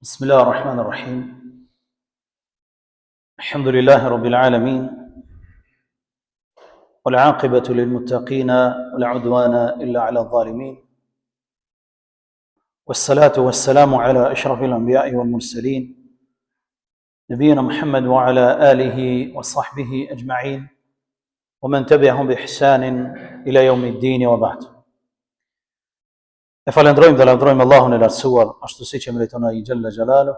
بسم الله الرحمن الرحيم. الحمد لله رب العالمين، والعاقبة للمتقين ولا عدوان إلا على الظالمين، والصلاة والسلام على أشرف الأنبياء والمرسلين نبينا محمد وعلى آله وصحبه أجمعين ومن تبعهم بإحسان إلى يوم الدين وبعد. E falendrojmë dhe lavdrojmë Allahun e lartësuar, ashtu siç e meriton ai Xhalla Xhalalu.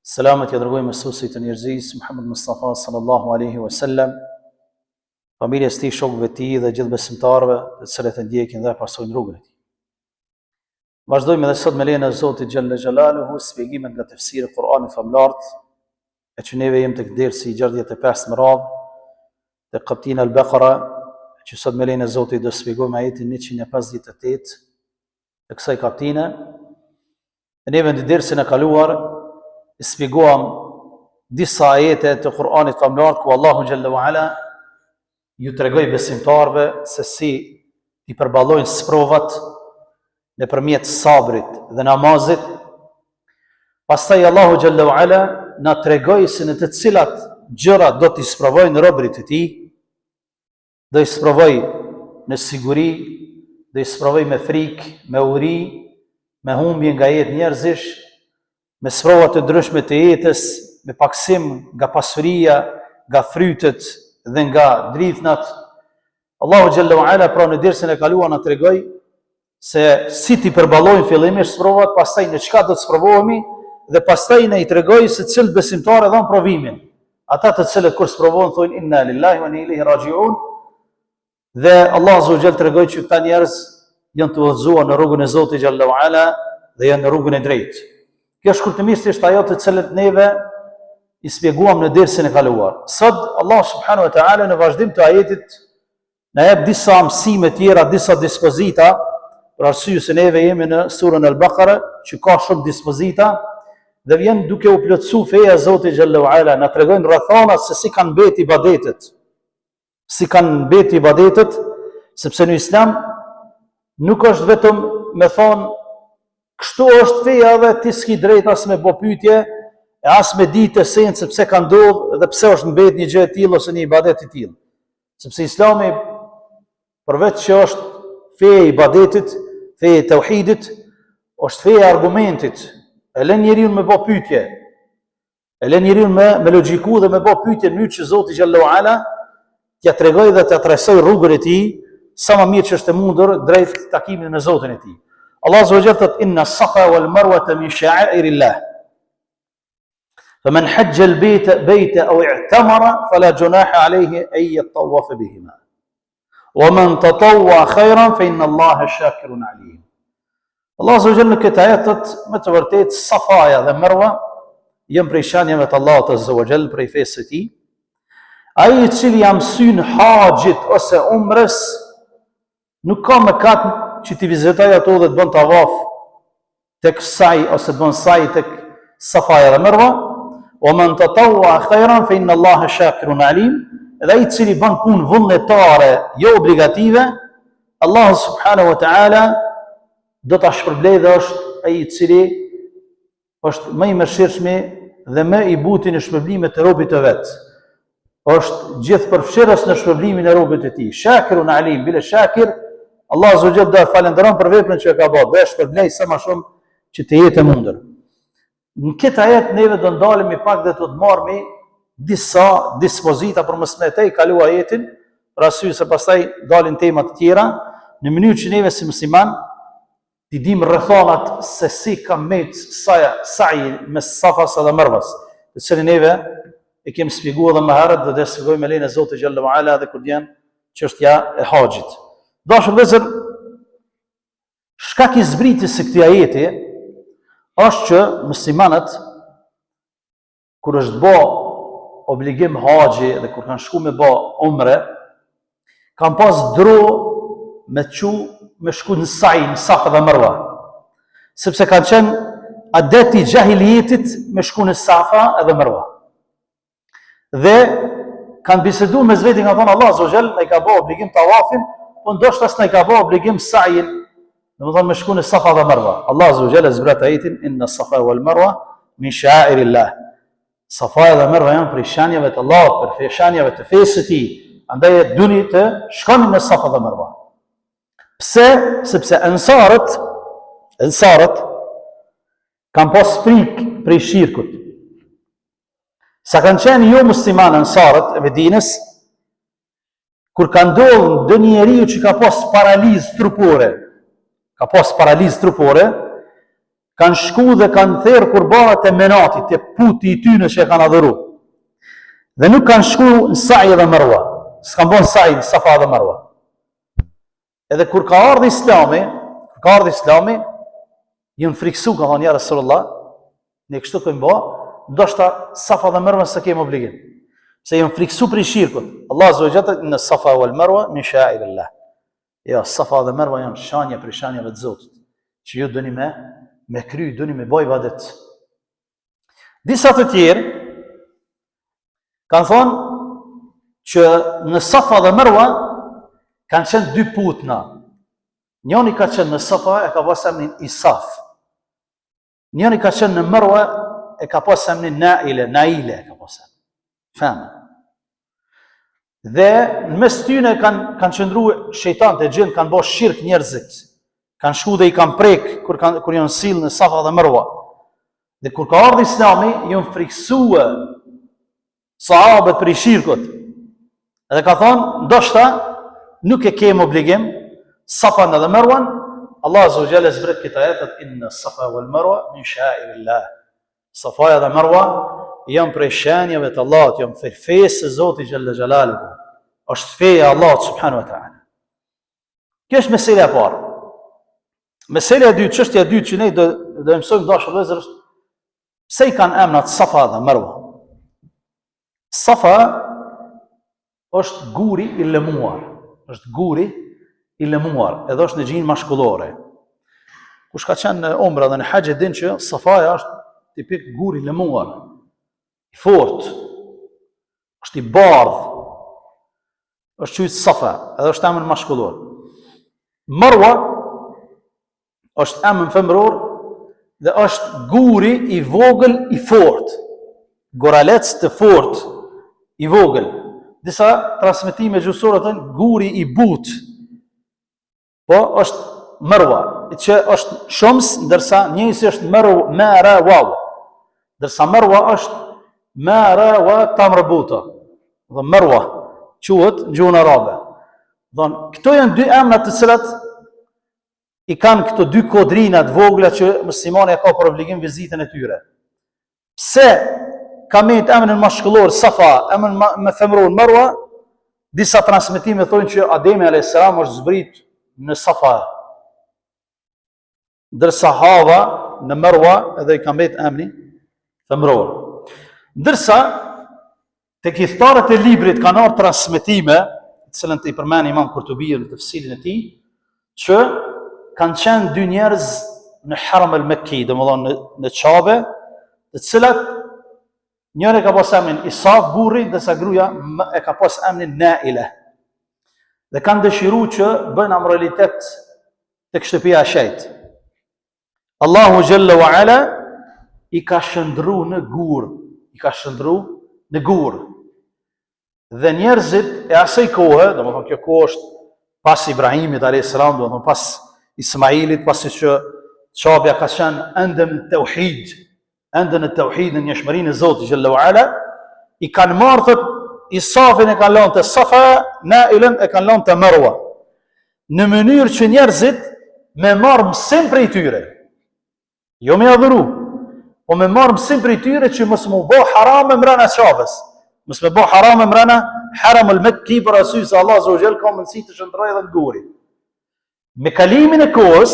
Selamet ja dërgojmë mësuesit të njerëzisë Muhammed Mustafa sallallahu alaihi wasallam, familjes tij, shokëve të tij dhe gjithë besimtarëve të cilët e ndjekin dhe pasojnë rrugën e tij. Vazhdojmë edhe sot me lejen e Zotit Xhalla Xhalaluhu shpjegimet nga tefsiri i Kuranit famulart, e që neve jemi tek dersi 65 më radhë te Qatina al-Baqara, që sot me lejen e Zotit do shpjegojmë ajetin 158 të kësaj kapitine. E neve në dersin e kaluar shpjeguam disa ajete të Kur'anit famullar ku Allahu xhallahu ala ju tregoi besimtarëve se si i përballojnë sprovat nëpërmjet sabrit dhe namazit. Pastaj Allahu xhallahu ala na tregoi se në të cilat gjëra do t'i sprovojnë robërit e tij. Do i sprovoj në siguri, do i sprovoj me frikë, me uri, me humbje nga jetë njerëzish, me sprova të ndryshme të jetës, me paksim nga pasuria, nga frytet dhe nga drithnat. Allahu xhallahu ala pra në dersin e kaluar na tregoi se si ti përballojnë fillimisht sprovat, pastaj në çka do të sprovohemi dhe pastaj na i tregoi se cilët besimtarë dhon provimin. Ata të cilët kur sprovohen thonë inna lillahi wa inna ilaihi raji'un. Dhe Allah azza wa jall tregoi që këta njerëz janë të udhëzuar në rrugën e Zotit xhallahu ala dhe janë në rrugën e drejtë. Kjo shkurtimisht është ajo të cilët neve i shpjeguam në dersin e kaluar. Sot Allah subhanahu wa taala në vazhdim të ajetit na jep disa mësime tjera, disa dispozita, për arsye se neve jemi në surën Al-Baqara, që ka shumë dispozita dhe vjen duke u plotësuar feja e Zotit xhallahu ala, na tregojnë rrethana se si kanë mbet ibadetet. Si kanë mbet ibadetet, sepse në Islam nuk është vetëm me thonë kështu është feja dhe ti s'ki drejt as me bo pyetje, e as me ditë esencë se pse ka ndodhur dhe pse është mbet një gjë e tillë ose një ibadet i tillë. Sepse Islami përveç që është feja e ibadetit, feja e tauhidit, është feja e argumentit. E lën njeriu me bo pyetje. E lën njeriu me logjiku dhe me bo pyetje në mënyrë që Zoti xhallahu ala t'ja tregoj dhe t'ja tresoj rrugën e tij sa më mirë që është e mundur drejt takimit me Zotin e tij. Allah azza wa jalla thot inna as-safa wal marwata min sha'airillah. Faman hajja al-bayta aw i'tamara fala junaha alayhi an yatawafa bihima. Wa man tatawwa khayran fa inna Allaha shakirun alim. Allah azza wa jalla në këtë ajet thot me të vërtetë Safaja dhe Marwa janë prej shanjeve të Allahut azza wa jalla, prej fesë së tij. Ai i cili ja mësyn haxhit ose umrës nuk ka mëkat që ti vizitoj ato dhe të bën tavaf tek sa'i ose të bën sa'i tek Safaja dhe Marwa. Wa man tatawwa khayran fa inna Allaha shakirun alim. Dhe ai i cili bën punë vullnetare jo obligative, Allahu subhanahu wa taala do ta shpërblej dhe është ai i cili është më i mëshirshëm dhe më i buti në shpërblimet e robit të vet. Është gjithë përfshirës në shpërblimin e robit të tij. Shakirun alim, bile shakir, Allah azza wa jalla do falënderon për veprën që e ka bërë, dhe shpërblej sa më shumë që të jetë e mundur. Në këtë ajet neve do ndalemi pak dhe të marrëmi disa dispozita për mos me të kalu ajetin, për arsye se pastaj dalin tema të tjera, në mënyrë që neve si musliman t'i dim rrethonat se si ka mbet sa'i mes Safas dhe Marwas, të cilën neve e kemi shpjeguar edhe më herët dhe do të shpjegojmë me lejen e Zotit xhallahu ala dhe kur vjen çështja e haxhit. Dashur vëllezër, shkak i zbritjes së këtij ajeti është që muslimanët kur është bë obligim haxhi dhe kur kanë shkuar me bë umre, kanë pas dro me shku në sa'i në Safa dhe Marwa, sepse kanë qenë adeti i jahiliyetit me shku në Safa dhe Marwa. Dhe kanë biseduar me vetë nga thonë Allah azza wa jall, ai ka bë obligim tawafin, po ndoshta s'na i ka bë obligim sa'in Domethënë me shku në Safa dhe Marwa. Allah Azza wa Jalla zbrat ajetin inna Safa wal Marwa min sha'airillah. Safa dhe Marwa janë prej shenjave të Allahut, për shenjave të fesë së Tij. Andaj duni të shkoni në Safa dhe Marwa. Pse? Sepse ansarët kanë pas frikë prej shirkut. Sa kanë qenë jo muslimanë ansarët e Medinës, kur ka ndodhur ndonjë njeriu që ka pas paralizë trupore, kanë shku dhe kanë therrë qurbanat e menatit, të puti i tyre që e kanë adhuru. Dhe nuk kanë shku në Sa'i dhe Marwa. S'kan bën Sa'i në Safa dhe Marwa. Edhe kur ka ardhur Islami, jënë friksu, ka thonë ja Rasulullah, ne kështu këmë bë, ndoshta Safa dhe Marwa s'e kemi obligim. Se jënë friksu për shirkut. Allah Azza wa Jalla në Safa wal Marwa min sha'airillah. Ja, Safa dhe Marwa janë shanje për shanjeve të Zotit, që ju doni me kry, doni me bëj ibadet. Disa të tjerë kanë thonë që në Safa dhe Marwa kanë qenë dy putna. Njëri ka qenë në Safa e ka pas emrin Isaf. Njëri ka qenë në Marwa e ka pas emrin Naile e ka pas emrin. Famë. Dhe në mes tyne kanë qëndru shejtanët e gjinn, kanë bërë shirk njerëzit. Kanë shku dhe i kanë prek kur janë sill në Safa dhe Marwa. Dhe kur ka ardhur Islami, janë friksue sahabët për shirkut. Edhe ka thonë, ndoshta nuk e kemi obligim Safa dhe Marwan. Allah Azza wa Jalla zbret këtë ajet inna Safa wal Marwa min sha'airillah. Safa dhe Marwa janë prej shenjave të Allahut, janë për fesë e Zotit Gjelle Gjalaluhu. Është feja e Allahut subhanahu wa ta'ala. Kjo është meselja e parë. Meselja e dytë, çështja e dytë që ne do mësojmë dashur vëllezër, pse i kanë emrat Safa dhe Marwa. Safa është guri i lëmuar. Edhe është në gjinë mashkullore. Kush ka qenë në umra dhe në haxh din që Safaja është tipik guri i lëmuar, i fort, është i bardh, është quajtur Safa, edhe është emër mashkullor. Marwa është emër femëror dhe është guri i vogël i fort, goralec të fort i vogël. Disa transmetime gjuhësore thonë guri i butë. Po është Marwa, që është shums, ndërsa njësi është Marwa, ndërsa Marwa është Marwa tamrbuta. Dhe Marwa quhet në gjuhën arabe. Don, këto janë dy emra të cilat i kanë këto dy kodrina të vogla që muslimani ka për obligim vizitën e tyre. Pse ka me emrin mashkullor Safa, emrin me femëror Marwa? Disa transmetime thonë që Ademi a.s. është zbrit në Safa, ndërsa Hawa në Marwa edhe i ka mbet emri femëror. Ndërsa tek hithtarët e librit kanë ardhur transmetime, të cilën i përmend Imam Kurtubi në tefsirin e tij, që kanë qenë dy njerëz në Haram al-Mekki, domethënë në Qabe, të cilat njëri ka pas emrin Isaf burri, ndërsa gruaja e ka pas emrin Naile. Dhe kanë dëshiruar që bëjnë amoralitet tek shtëpia e shejt. Allahu Jalla wa Ala i ka shëndru në gur. Dhe njerëzit e asaj kohe, domethënë kjo kohë është pas Ibrahimit a.s., domethënë pas Ismailit, pasi që Qabja ka qenë ende në tauhid, në njëshmërinë e Zotit Jalla wa Ala, i kanë marrë Isafin e kanë lënë te Safa, Nailen e kanë lënë te Marwa. Në mënyrë që njerëzit me marrë mësim prej tyre. Jo me adhuru, po me marrë mësim prej tyre që mos më bëj haram mbrana Qabës. Mos më bëj haram mbrana Haram al-Mekki, për arsye se Allah Azza wa Jall ka mundësi të shndrojë edhe në guri. Me kalimin e kohës,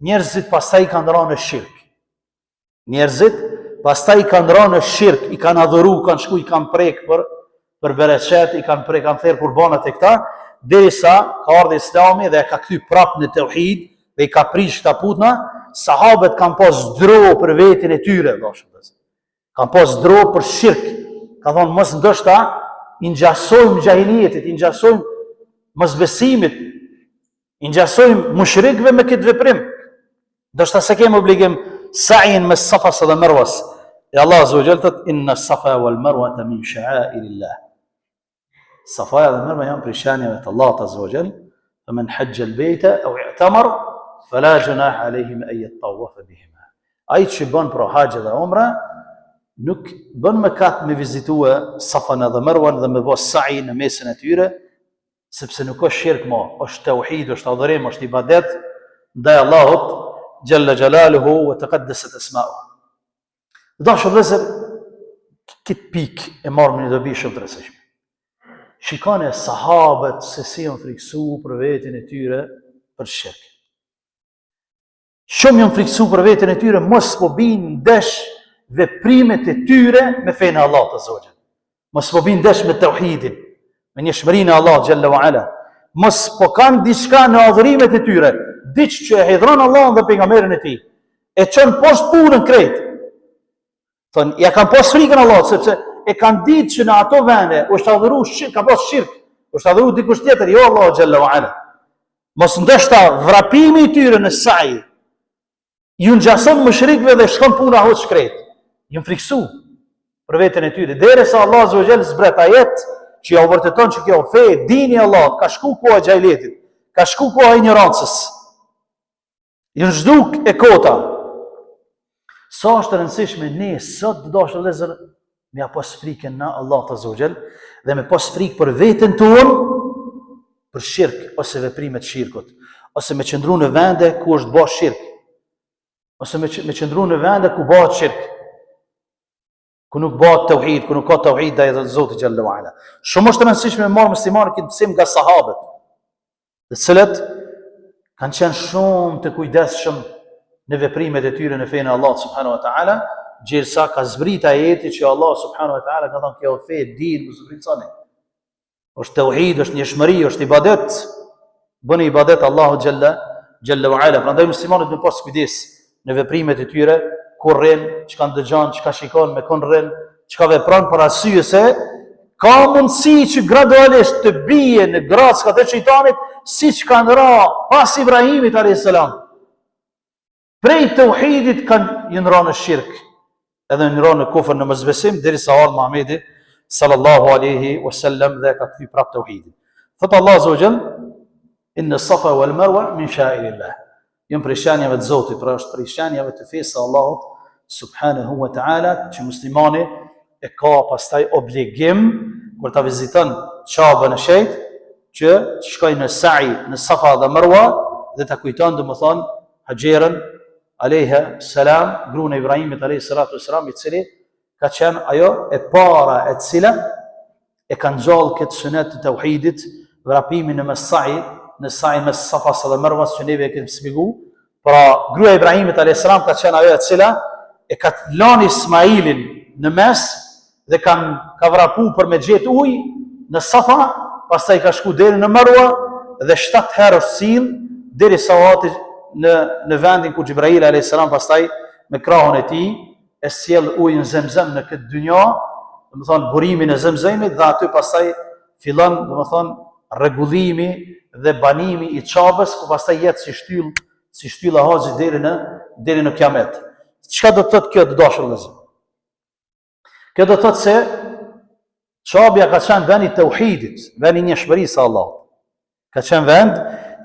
njerëzit pastaj kanë rënë në shirk. I kanë adhuru, kanë shku, i kanë prek për bereqet, i kanë therë qurbanat e këta, derisa ka ardhur Islami dhe ka kthy prapë në tauhid dhe i ka prish këta putna. Sahabët kanë pas dro për vetin e tyre, kanë pas dro për shirk. Ka thonë mos ndoshta i ngjasojmë gjahilietit, i ngjasojmë mosbesimit, I ngjasojmë mushrikëve me këtë veprim. Ndoshta se kemi obligim sa'in mes Safas dhe Marwas. E Allah Azza wa Jalla thot inna Safa wal Marwata min sha'airillah. Safa dhe Marwa janë prej shenjave të Allahut Azza wa Jalla. Faman hajja al-bayta aw i'tamar fala junaha alayhim an yatawafa bihima. Ai që bën për haxh dhe umra nuk bën mëkat me vizitue Safan dhe Marwan dhe me bë sa'i në mesin e tyre, sepse nuk është shirk më, është tauhid, është adhurim, është ibadet ndaj Allahut Jalla Jalaluhu wa taqaddasat asma'uhu. Dashur vëllezër, këtë pikë e marrëm në dobi shumë të rëndësishme. Shikoni sahabët se si janë friksu për veten e tyre për shirk. Shumë janë friksu për veten e tyre mos po binë ndesh veprimet e tyre me fenë e Allahut Azza wa Jalla. Mos po binë ndesh me tauhidin, me njëshmërinë e Allahut Jalla wa Ala. Mos po kanë diçka në adhurimet e tyre, diç që e hidhron Allahun dhe pejgamberin e tij. E çon poshtë punën krejt. Thon, ja kanë pas frikën Allahut sepse e kanë ditë që në ato vende është adhuru shirk, ka pas shirk, është adhuru dikush tjetër, jo Allahu Jalla wa Ala. Mos ndoshta vrapimi i tyre në sa'i ju ngjason mushrikëve dhe shkon puna hoç shkret. Ju friksu për veten e tyre, derisa Allah Azza wa Jalla zbret ajet që ja vërteton që kjo fe, dini i Allahut, ka shku koha e xhailetit, ka shku koha e ignorancës. Ju zhduk e kota. Sa është rëndësishme ne sot të dashur vëllezër me pas frikën në Allah Azza wa Jall dhe me pas frikë për veten tonë për shirk ose veprimet shirkut, ose me qëndru në vende ku është bërë shirk, ose me qëndru në vende ku bëhet shirk, ku nuk bëhet tauhid, ku nuk ka tauhid ndaj Zotit Jalla wa Ala. Shumë është rëndësishme me marrë muslimanë këtë mësim nga sahabët, të cilët kanë qenë shumë të kujdesshëm në veprimet e tyre në fenë e Allahut subhanahu wa taala, gjithsa ka zbrit ajeti që Allah subhanahu wa taala ka thënë kjo fe din mos frikësoni. Është tauhid, është njëshmëri, është ibadet. Bëni ibadet Allahu Jalla wa Ala. Prandaj muslimanët me pas kujdes në veprimet e tyre, kur rrin, çka dëgjon, çka shikon, me kon rrin, çka vepron për arsye se ka mundësi që gradualisht të bije në gracat e shejtanit, siç kanë ra pas Ibrahimit alayhis salam. Prej tauhidit kanë jënë në shirk, edhe në në kufër në mëzbesim, derisa ardhë Muhamedi sallallahu alaihi wasallam dhe ka kthy prap tauhidin. Thot Allah Azza wa Jall, inna Safa wal Marwa min sha'airillah. Jënë prej shenjave të Zotit, pra është prej shenjave të fesë së Allahut subhanahu wa ta'ala, që muslimani e ka pastaj obligim kur ta viziton Qabën e Shenjtë, që të shkojë në sa'i në Safa dhe Marwa dhe ta kujton domethënë Haxherën alayha salam, gruan e Ibrahimit alayhi salatu wassalam, i cili ka qenë ajo e para e cila e ka ngjall këtë sunet të tauhidit, vrapimin në sa'i mes Safas dhe Marwas që neve e kemi shpjeguar. Pra gruaja e Ibrahimit alayhi salam ka qenë ajo e cila e ka lënë Ismailin në mes dhe ka vrapu për me gjetë ujë në Safa, pastaj ka shku deri në Marwa dhe 7 herë është sill derisa vati në vendin ku Xhibrail alayhis salam pastaj me krahun e tij e sjell ujin Zemzem në këtë dynjë, domethënë burimin e Zemzemit, dhe aty pastaj fillon domethënë rregullimi dhe banimi i Qabës, ku pastaj jetë si shtylla haxhi deri në Kiamet. Çka do të thotë kjo të dashur vëllezër? Kjo do të thotë se Qabja ka qenë vend i tauhidit, vend i njëshmërisë së Allahut. Ka qenë vend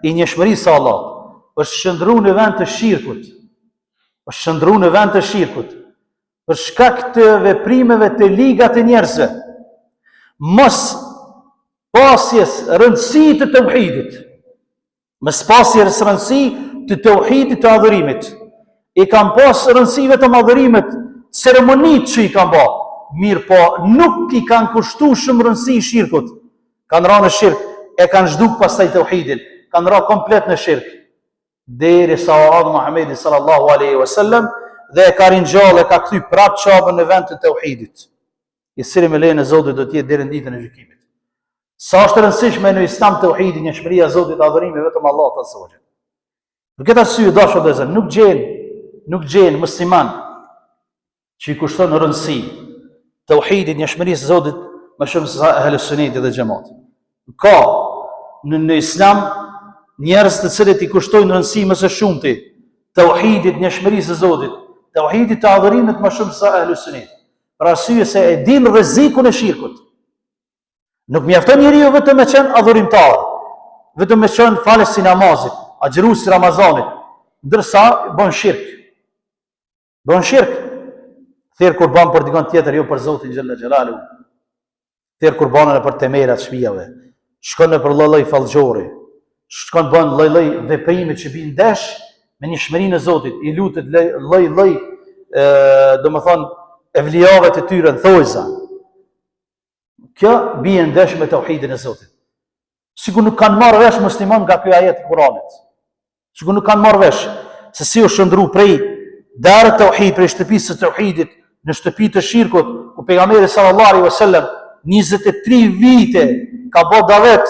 i njëshmërisë së Allahut. Është shëndru në vend të shirkut. Është shëndru në vend të shirkut. Për shkak të veprimeve të ligat e njerëzve. Mos pasjes rëndësi të tauhidit. Mos pasjes rëndësi të tauhidit të adhurimit. I kanë pas rëndësi vetëm adhurimet, ceremonit që i kanë bë. Mirë po, nuk i kanë kushtu shumë rëndësi shirkut. Kanë ra në shirk, e kanë zhduk pastaj tauhidin. Kanë ra komplet në shirk. Deri sa ardhë Muhamedi sallallahu alaihi wasallam dhe e ka ringjall e ka kthy prap Qabën në vend të tauhidit, i cili me lejen e Zotit do të jetë deri në ditën e gjykimit. Sa është rëndësishme në Islam tauhidi, njëshmëria e Zotit, adhurimi vetëm Allahut azza wa jall. Për këtë arsye dashur vëllezër, nuk gjen musliman që i kushton rëndësi tauhidit, njëshmërisë së Zotit më shumë se ahlus sunnit dhe xhamat. Ka në Islam njerëz të cilët i kushtojnë rëndësi më së shumti tauhidit, njohshmërisë së Zotit, tauhidit të adhurimit më shumë se ahlus sunnit. Për arsye se e din rrezikun e shirkut. Nuk mjafton njeriu vetëm me qenë adhurimtar, vetëm me qenë falës si namazit, agjërues si Ramazanit, ndërsa bën shirk. Bën shirk. Thirr kurban për dikon tjetër, jo për Zotin xhalla xhelalu. Thirr kurbanën për temerat shtëpive. Shkon në për lloj fallxhori. Shkon bën lloj veprime që bin ndesh me njohshmërinë e Zotit, i lutet lloj domethënë evlijave të tyre në thojza. Kjo bie ndesh me tauhidin e Zotit. Sikur nuk kanë marrë vesh musliman nga ky ajet i Kuranit. Sikur nuk kanë marrë vesh se si u shndru prej darë tauhid, prej shtëpisë së tauhidit në shtëpi të shirkut, ku pejgamberi sallallahu alaihi wasallam 23 vite ka bë davet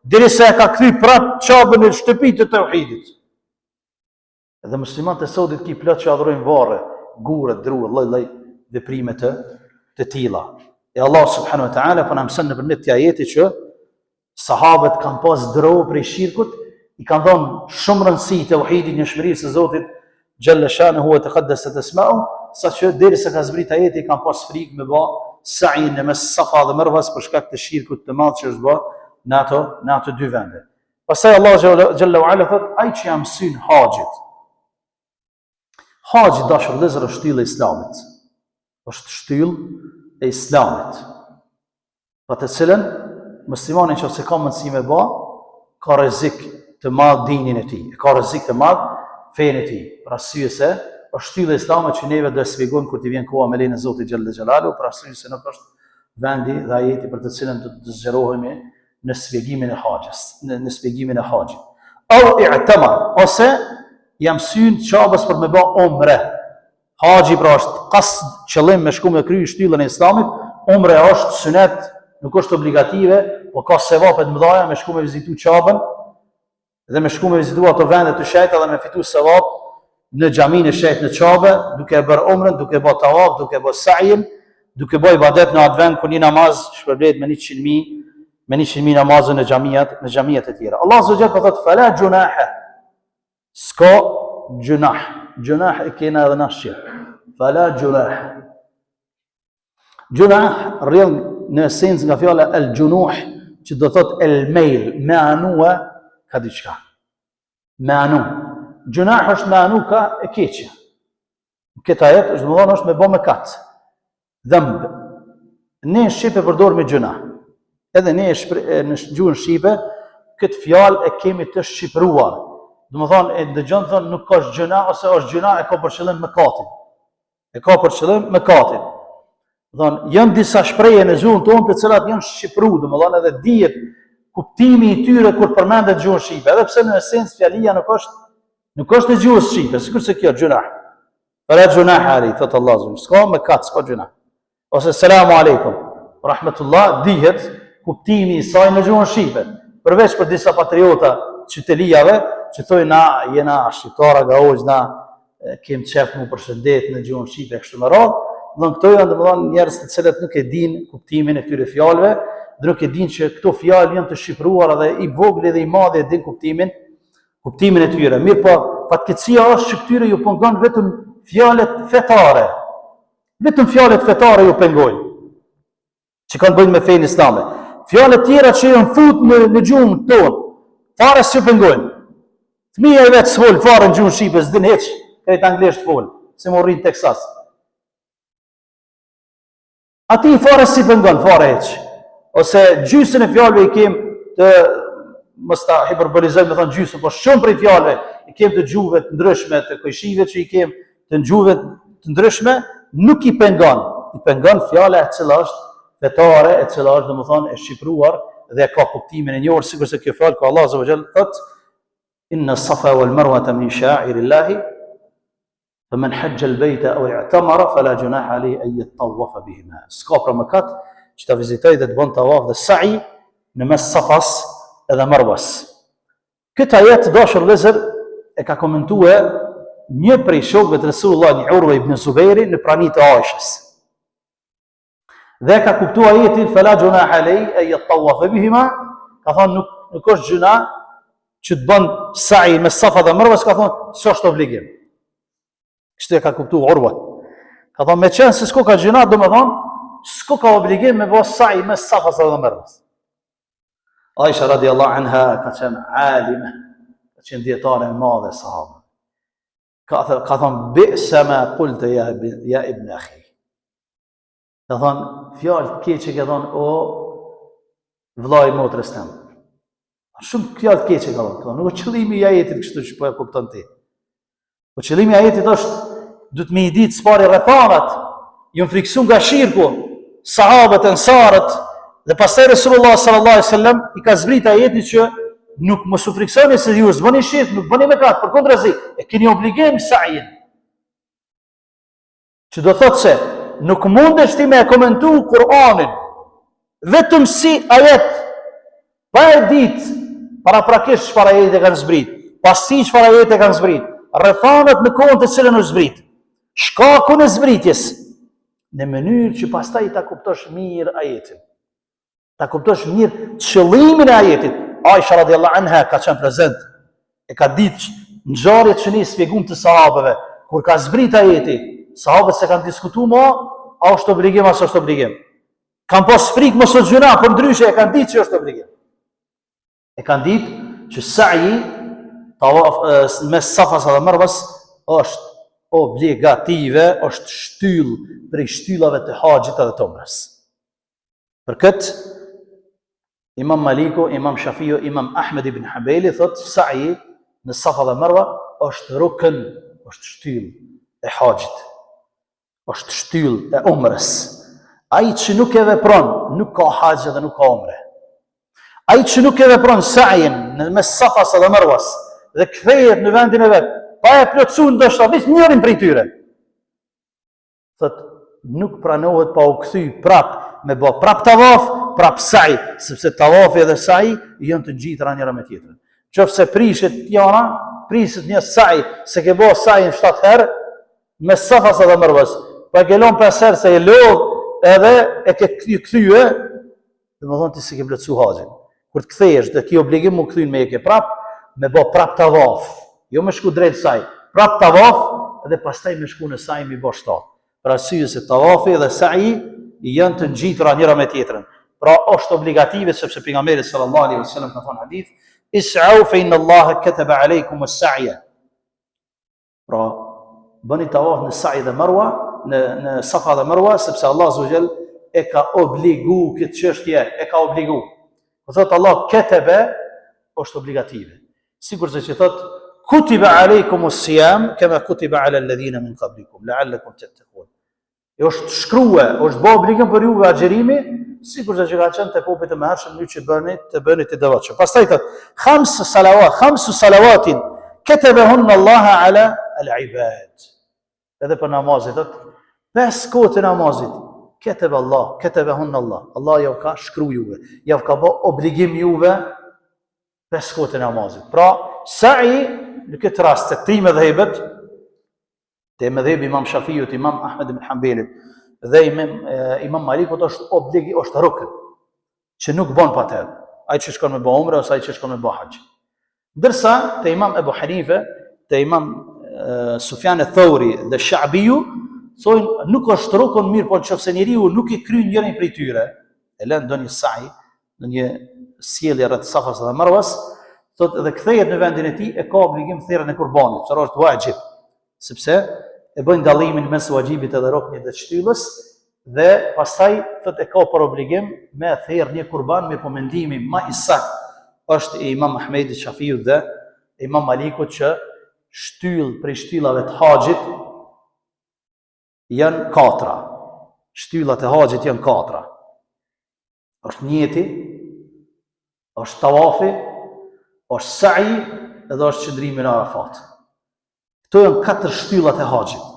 derisa e ka kthy prap çabën në shtëpitë të tauhidit. Edhe muslimanët e sodit ki plot që adhurojnë varre, gure, dru, lloj veprime të tilla. E Allah subhanahu wa taala po na mëson nëpërmjet këtij ajeti që sahabët kanë pas dro prej shirkut, i kanë dhënë shumë rëndësi tauhidit, njohshmërisë së Zotit xhalla shanuhu wa taqaddasat asma'u, saqë derisa ka zbrit ajeti kanë pas frikë me bë sa'in në mes Safa dhe Marwas për shkak të shirkut të madh që është bë në ato dy vende. Pastaj Allah xhalla wa ala thot ai që jam syn haxhit. Haxhi dashur vëllezër është shtylla e Islamit. Është shtyllë e Islamit. Pa të cilën muslimani nëse ka mundësi me bë, ka rrezik të madh dinin e tij, ka rrezik të madh fenë e tij. Për arsye se është shtylla e Islamit që neve do të shpjegojmë kur të vjen koha me lenin e Zotit xhalla xhelalu, për arsye se nuk është vendi dhe ajeti për të cilën do të zgjerohemi në shpjegimin e haxhit, në shpjegimin e haxhit. Au i'tamar, ose jam syn çabës për me bë umre. Haxhi pra është qasd, qëllim me shku me kry shtyllën e Islamit. Umre është sunet, nuk është obligative, po ka sevape të mëdha me shku me vizitu Çabën dhe me shku me vizitu ato vende të shenjta dhe me fitu sevap në xhaminë e shenjtë në Çabë, duke bërë umrën, duke bërë tawaf, duke bërë sa'in, duke bërë ibadet në atë vend ku një namaz shpërblet me 100.000 namazën në xhamiat e tjera. Allah subhanahu wa taala thotë fala junaha. S'ka gjunah. Gjunah e kena edhe na shqip. Fala gjunah. Gjunah rrjedh në esencë nga fjala el gjunuh, që do thot el mail, me anua ka diçka. Me anu. Gjunah është me anu ka e keqja. Këta ajet është domethënë është me bë mëkat. Dhanb. Ne në shqip e përdor me gjunah. Edhe ne në gjuhën shqipe këtë fjalë e kemi të shqipruar. Domethënë e dëgjon thonë nuk ka gjuna ose është gjuna e ka për qëllim mëkatin. E ka për qëllim mëkatin. Domethënë janë disa shprehje në gjuhën tonë të cilat janë shqipruar, domethënë edhe dihet kuptimi i tyre kur përmendet gjuhën shqipe, edhe pse në esencë fjalia nuk është e gjuhës shqipe, sikurse kjo gjuna. Fala junah ali, thot Allah subhanahu. S'ka mëkat, s'ka gjuna. Ose selamu aleikum, rahmetullah, dihet kuptimi i saj në gjuhën shqipe. Përveç për disa patriota qytelijave që thojnë na jena shqiptara gaoz, na kem qef mu përshëndet në gjuhën shqipe kështu me radhë, dhe këto janë domethënë njerëz të cilët nuk e dinë kuptimin e këtyre fjalëve, dhe nuk e dinë që këto fjalë janë të shqipruara dhe i vogël dhe i madh e din kuptimin e tyre. Mirë po, fatkeqësia është që këtyre ju pengon vetëm fjalët fetare. Vetëm fjalët fetare ju pengojnë. Që kanë bëjnë me fenë islame. Fjalët tjera që janë fut në gjuhën tonë, fare s'ju pengojnë. Fëmija i vetë s'fol fare në gjuhën shqipe, s'din heq, krejt anglisht fol, se më rrinë Teksas. Ati fare si pengon, fare heq. Ose gjysën e fjalëve i kem të, mos ta hiperbolizojmë me thonë gjysën, po shumë prej fjalëve i kem të gjuhëve të ndryshme, të kojshive që i kem të gjuhëve të ndryshme, nuk i pengon fjala e cila është fetare, e cila është domethënë e shqipruar dhe ka kuptimin e njohur, sikurse kjo fjalë ku Allah azza wa jall thotë inna as-safa wal marwata min sha'irillahi faman hajja al-bayta aw i'tamara fala junaha alayhi an yatawafa bihima. S'ka për mëkat që ta vizitoj dhe të bën tawaf dhe sa'i në mes Safas edhe Marwas. Këtë ajet dashur vëllezër e ka komentuar një prej shokëve të Resulullah, Urwa ibn Zubairi, në praninë e Aishës. Dhe ka kuptuar ajetin fala junaha alayhi an yatawafa bihima, ka thonë nuk është gjuna që të bën sa'i me Safa dhe Marwa, ka thonë, s'është obligim. Kështu e ka kuptuar Urwa. Ka thonë, me qenë se s'ko ka gjuna, do me thonë, s'ko ka obligim me bë sa'i me Safa dhe Marwa. Aisha radiallahu anha ka qenë alime, ka qenë djetare e madhe sahabë. Ka thonë, bi'sa ma qulte ja ibn akhi. Ka thonë, fjallë të keqe ka thonë, o vllai motrës tëmë. Shumë fjallë të keqe ka thonë, nuk o qëllimi i ajetit kështu që po e kupton ti. Po qëllimi i ajetit është, du të me i ditë s'pari rrethanat, ju në friksun nga shirku, sahabët, ensarët, dhe pastaj Resulullah sallallahu alaihi wasallam i ka zbrit ajetin që nuk mos u friksoni se ju s'bëni shirk, nuk bëni mëkat, përkundrazi, e keni obligim sa'in. Që do thotë se nuk mundesh ti me komentu Kur'anin vetëm si ajet, pa e ditë paraprakisht çfarë ajete kanë zbrit, pasi çfarë ajete kanë zbrit, rrethanat në kohën të cilën u zbrit, shkakun e zbritjes, në mënyrë që pastaj ta kuptosh mirë ajetin. Ta kuptosh mirë qëllimin e ajetit. Aisha radiallahu anha ka qenë prezent, e ka ditë ngjarjet që ne shpjegum të sahabëve, kur ka zbrit ajeti, sahabët se kanë diskutuar më, a është obligim as është obligim. Kanë pas frikë mos u gjuna, por ndryshe e kanë ditë që është obligim. E kanë ditë që sa'i me Safas dhe Marwas është obligative, është shtyllë prej shtyllave të haxhit dhe të umrës. Për këtë Imam Maliku, Imam Shafiu, Imam Ahmed ibn Hanbali thotë sa'i në Safa dhe Marwa është rukn, është shtyllë e haxhit, është shtyllë e umrës. Ai që nuk e vepron, nuk ka haxh dhe nuk ka umre. Ai që nuk e vepron sa'in në mes Safas dhe Marwas dhe kthehet në vendin e vet, pa e plotësuar ndoshta vetëm njërin prej tyre, thotë nuk pranohet pa u kthy prap me bë prap tavaf, prap sa'i, sepse tavafi dhe sa'i janë të ngjitra njëra me tjetrën. Qofse prishet jana, priset një sa'i, se ke bë sa'in 7 herë me Safas dhe Marwas, pa e kelon 5 herë se e lodh edhe e ke kthye, domethënë ti s'e ke plotësu haxhin. Kur të kthehesh, të ke obligim mu kthyn me e ke prap, me bë prap tavaf, jo me shku drejt sa'i, prap tavaf dhe pastaj me shku në sa'i mi bë 7. Për arsye se tavafi dhe sa'i janë të ngjitura njëra me tjetrën. Pra është obligative sepse pejgamberi sallallahu alaihi wasallam ka thënë hadith, is'au fa inna Allaha kataba alaykum as-sa'ya. Pra bëni tavaf në sa'i dhe Marwa, në Safa dhe Marwa, sepse Allah azza wa jall e ka obligu këtë çështje, e ka obligu. Po thot Allah kataba është obligative. Sigurisht që thot kutiba alaykum as-siyam kama kutiba ala alladhina min qablikum la'allakum tattaqun. Është shkruar, është bë obligim për juve agjerimi, sigurisht që ka qenë te popujt e mëhershëm ju që bëni të devotshëm. Pastaj thot khamsu salawatin katabahunna Allah ala al-ibad. Edhe për namazit thot 5 kohë të namazit kataba Allah, katabahunna Allah. Allah ju ka shkruar juve, ju ka bë obligim juve 5 kohë të namazit. Pra sa'i në këtë rast të tri mëdhëbet, te mëdhëbi Imam Shafiut, Imam Ahmed ibn Hanbalit dhe Imam Malikut është rukn, që nuk bën pa të. Ai që shkon me bë umre ose ai që shkon me bë haxh. Ndërsa te Imam Ebu Hanife, te Imam Sufjan al-Thawri dhe Sha'biu thonë nuk është rukn mirë, por nëse njeriu nuk i kryen njërin prej tyre, e lën ndonjë sa'i, në një sjellje rreth Safas dhe Marwas, thotë dhe kthehet në vendin e tij, e ka obligim therrën e qurbanit, që është wajib, sepse e bën dallimin mes wajibit edhe ruknit dhe shtyllës, dhe pastaj thotë e ka për obligim me therrë një qurban, me pomendimi më i saktë është e Imam Ahmedit, Shafiut dhe Imam Malikut që shtyllë prej shtyllave të haxhit janë 4. Shtyllat e haxhit janë 4. Është niyeti, është tawafi, është sa'i edhe është qëndrimi në Arafat. Këto janë 4 shtyllat e haxhit.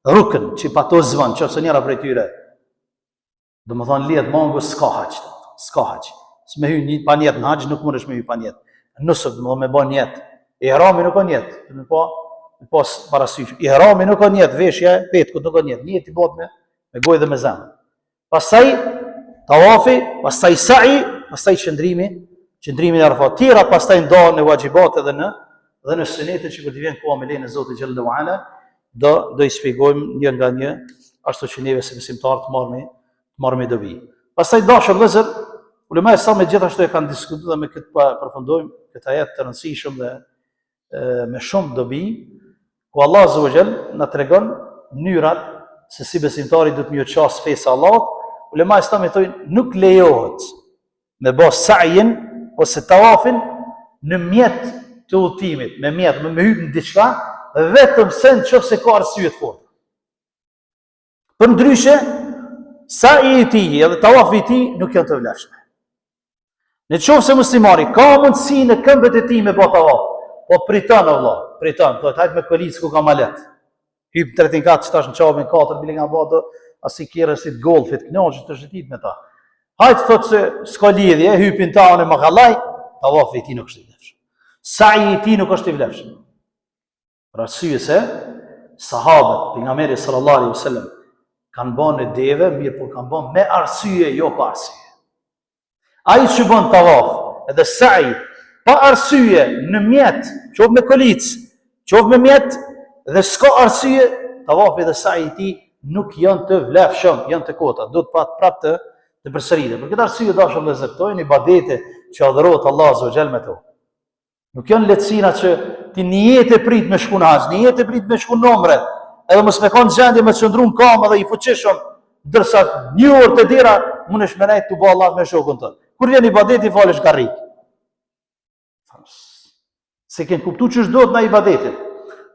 Rukn që pa to zvan, nëse njëra prej tyre, domethënë lihet mangu s'ka haxh. S'ka haxh. S'me hy një pa niyet në haxh, nuk mundesh me hy pa niyet. Nëse do me bën niyet, ihrami nuk ka niyet, më pas parasysh. Ihrami nuk ka niyet, veshja petkut nuk ka niyet. Niyeti bëhet me gojë dhe me zemër. Pastaj tawafi, pastaj sa'i, pastaj qëndrimin e Arafat. Tjera pastaj ndahen në wajibate dhe në sunetet që kur të vjen koha me lejen e Zotit xhallahu ala, do I shpjegojmë një nga një, ashtu që neve si besimtarë të marrë me dobi. Pastaj dashur vëllezër, ulema e sa me gjithashtu e kanë diskutuar dhe me këtë përfundojmë këtë ajet të rëndësishëm dhe me shumë dobi, ku Allah azza wa jall na tregon mënyrat se si besimtari duhet më qas fesë Allahut. Ulema e sa me thonë nuk lejohet me bë sa'in ose tawafin në mjet të udhëtimit, me hyp në diçka, vetëm se nëse ka arsye të fortë. Përndryshe, sa'i I tij edhe tawafi I tij nuk janë të vlefshme. Në qoftë se muslimani ka mundësi në këmbët e tij me bë tawaf, po priton Allah, thotë hajt me kolicë ku ka malet. Hyp 3 kat, tash në çapën 4 bile nga bota, asi kjerë si të golfit, kënaqë të shëtit me ta. Hajt thotë se s'ka lidhje, hypin ta në makallaj, tawafi I tij nuk është I vlefshëm. Sa'i I tij nuk është I vlefshëm. Për arsye se sahabët, pejgamberi sallallahu alaihi wasallam, kanë bën në deve, mirë po kanë bën me arsye, jo pa arsye. Ai që bën tawaf edhe sa'i pa arsye në mjet, qoftë me kolic, qoftë me mjet dhe s'ka arsye, tawafi dhe sa'i I tij nuk janë të vlefshëm, janë të kota, do të prapë të përsëritet. Për këtë arsye dashur vëllezër, këto janë ibadete që adhurohet Allah azza wa jall me to. Nuk janë lehtësina që ti një jetë e prit me shku në hax, një jetë e prit me shku në umre, edhe mos me kanë gjendje me qëndru në kamë dhe I fuqishëm, ndërsa një orë të dera mundesh me nejt të bëj Allah me shokun tënd. Kur vjen ibadeti falesh garrik. Se kënë kuptu që është do të në ibadetit.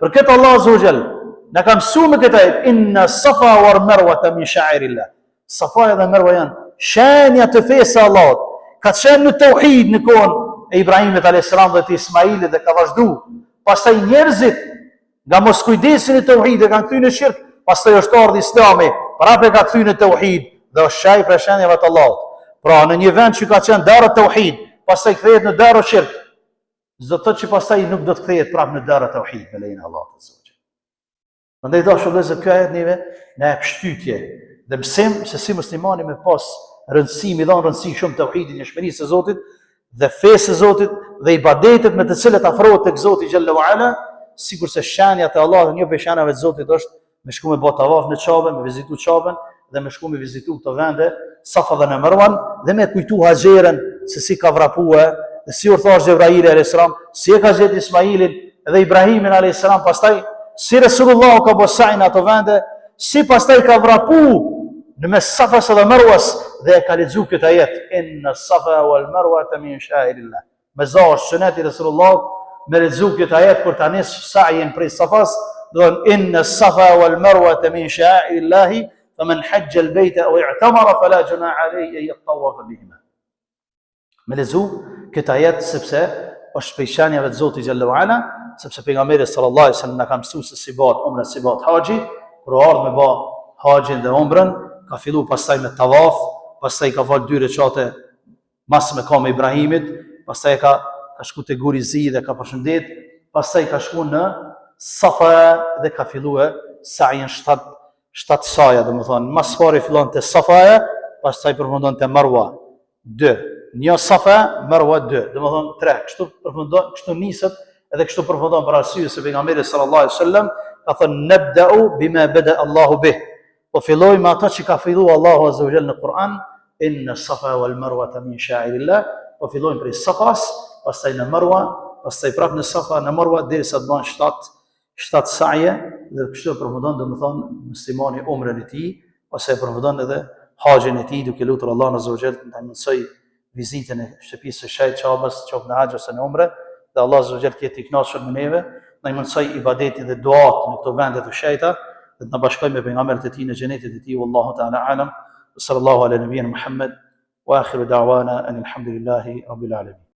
Për këtë Allah azza wa jall na ka mësuar me këtë ajet, inna safa wal marwa min sha'irillah. Safa dhe Marwa janë shenja të fesë Allahut. Ka qenë në tauhid në kohën e Ibrahimit a.s. dhe të Ismailit dhe ka vazhdu. Pastaj njerëzit nga mos kujdesin e tauhid dhe kanë kthyer në shirk, pastaj është ardhur Islami, prapë ka kthyer në tauhid dhe është shaj për shenjave të Allahut. Pra në një vend që ka qenë darë tauhid, pastaj kthehet në darë shirk. Çdo të thotë që pastaj nuk do të kthehet prapë në darë tauhid me lejen e Allahut. Prandaj dashur vëllezër, ky ajet neve na jep shtytje dhe mësim se si muslimani me pas rëndësi, mi dhon rëndësi shumë tauhidit, njohurinë e Zotit dhe fesë e Zotit dhe ibadetet me të cilët afrohet tek Zoti xhallahu ala, sikurse shenjat e Allahut, një prej shenjave të Zotit është me shku me bë tavaf në Çabën, me vizitu Çabën dhe me shku me vizitu këto vende, Safa dhe në Marwan, dhe me kujtu Haxherën se si ka vrapue, dhe si urthash Xhebraili alayhis salam, si e ka gjetë Ismailin dhe Ibrahimin alayhis salam, pastaj si Resulullah ka bërë sajnë ato vende, si pastaj ka vrapu në mes Safas dhe Marwas dhe e ka lexuar këtë ajet, inna safa wal marwa min sha'irillah. Me zash suneti Resulullah me lexuar këtë ajet kur ta nis sa'in prej Safas, do inna safa wal marwa min sha'irillah, faman hajja al bayta aw i'tamara fala junaha alayhi an yatawafa bihima. Me lexuar këtë ajet sepse është prej shenjave të Zotit xhallahu ala, sepse pejgamberi sallallahu alaihi wasallam na ka mësuar se si bëhet umra, si bëhet haxhi, kur ardh me bë haxhin dhe umrën, ka fillu pastaj me tavaf, pastaj ka fal 2 rekate mas me kam Ibrahimit, pastaj ka shku te Gurizi dhe ka përshëndet, pastaj ka shku në Safa dhe ka filluar sa'in 7 saja, domethënë mas pari fillon te Safa, pastaj përfundon te Marwa 2. Një Safa, Marwa 2, domethënë 3. Kështu përfundon, kështu niset edhe kështu përfundon për arsye se pejgamberi sallallahu alaihi wasallam ka thënë nabda'u bima bada Allahu bih. Po filloj me ato që ka filluar Allahu azza wa jalla në Kur'an, inna safa wal marwa min sha'irillah. Po fillojmë prej Safas, pastaj në Marwa, pastaj prapë në Safa, në Marwa derisa të bën 7 sa'je dhe kështu përfundon domethënë muslimani umrën e tij, ose përfundon edhe haxhin e tij duke lutur Allahun azza wa jalla ta mësoj vizitën e shtëpisë së Shejt Çabës, qoftë në haxh ose në umre, dhe Allah azza wa jalla të i kënaqur me neve, na mësoj ibadetin dhe duat në këto vende të shejta, dhe të na bashkojmë me pejgamberët e tij në xhenetin e tij, wallahu ta'ala alam. Sallallahu ala nabiyyina Muhammad wa akhiru da'wana alhamdulillahi rabbil alamin.